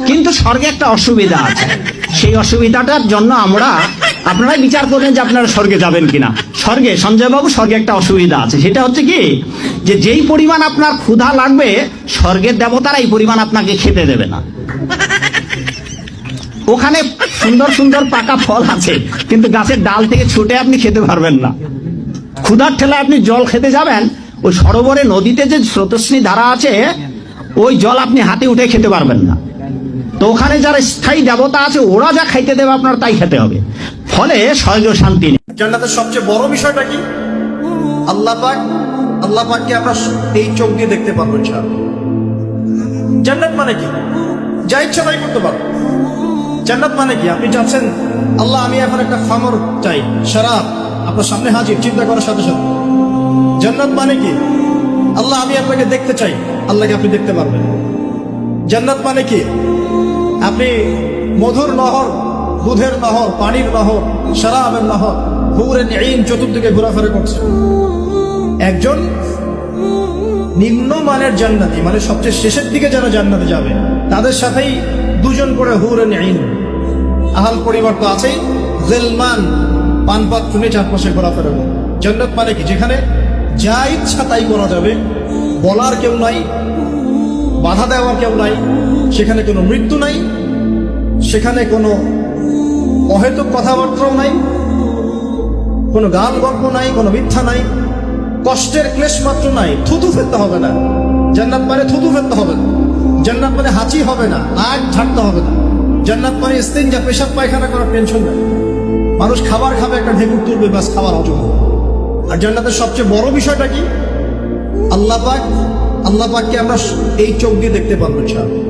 কিন্তু স্বর্গে একটা অসুবিধা আছে, সেই অসুবিধাটার জন্য আপনারাই বিচার করেন যে আপনারা স্বর্গে যাবেন কিনা। স্বর্গে, সঞ্জয় বাবু, স্বর্গে একটা অসুবিধা আছে, সেটা হচ্ছে কি, যে যেই পরিমাণ আপনার ক্ষুধা লাগবে স্বর্গের দেবতারা এই পরিমাণ আপনাকে খেতে দেবে না। ওখানে সুন্দর সুন্দর পাকা ফল আছে, কিন্তু গাছের ডাল থেকে ছুটে আপনি খেতে পারবেন না। ক্ষুধার ঠেলায় আপনি জল খেতে যাবেন, ওই সরোবরে নদীতে যে স্রোতস্বিনী ধারা আছে, ওই জল আপনি হাতে উঠে খেতে পারবেন না। তো ওখানে যারা স্থায়ী দেবতা আছে, ওরা যা খাইতে দেবে আপনার তাই খেতে হবে, ফলে স্বর্গীয় শান্তি নেই। জান্নাতের সবচেয়ে বড় বিষয়টা কি? আল্লাহ পাককে আমরা এই চোখ দিয়ে দেখতে পারবো ইনশাআল্লাহ। জান্নাত মানে কি? যা ইচ্ছা তাই করতে পারবো। জান্নাত মানে কি? আপনি চাচ্ছেন, আল্লাহ আমি এখন একটা খামর চাই, শরাব, আপনার সামনে হাজির, চিন্তা করার সাথে সাথে। জান্নাত মানে কি? আল্লাহ আমি আপনাকে দেখতে চাই, আল্লাহকে আপনি দেখতে পারবেন। জান্নাত মানে কি? আপনি মধুর নহর, দুধের নহর, পানির নহর, শরাবের নহর, হুরেন ঈন চতুর্দিকে ঘোরাফেরা করছে। একজন নিম্নমানের জান্নাতি, মানে সবচেয়ে শেষের দিকে যারা জান্নাতে যাবে, তাদের সাথেই দুজন করে হুরেন ঈন, আহাল পরিবার তো আছেই, গিলমান, পানপাত্র নিয়ে চারপাশে ঘোরাফেরা করে। জান্নাত মানে কি? যেখানে যা ইচ্ছা তাই করা যাবে, বলার কেউ নাই, বাধা দেওয়ার কেউ নাই, সেখানে কোনো মৃত্যু নাই, সেখানে কোনো অহেতুক কথাবার্তাও নাই, কোনো গান গল্প নাই, কোনো মিথ্যা নাই, কষ্টের ক্লেশ মাত্র নাই, থুতু ফেলতে হবে না। জান্নাত মানে থুতু ফেলতে হবে না। জান্নাত মানে হাঁচি হবে না, নাক ঝাড়তে হবে না। জান্নাত মানে ইস্তিনজা, পেশাব পায়খানা করার টেনশন নাই। মানুষ খাবার খাবে, একটা ঢেকুর তুলবে, বাস খাবার হজম হবে। আর জান্নাতের সবচেয়ে বড় বিষয়টা কি? আল্লাহ পাককে আমরা এই চোখ দিয়ে দেখতে পারবো ইনশাআল্লাহ।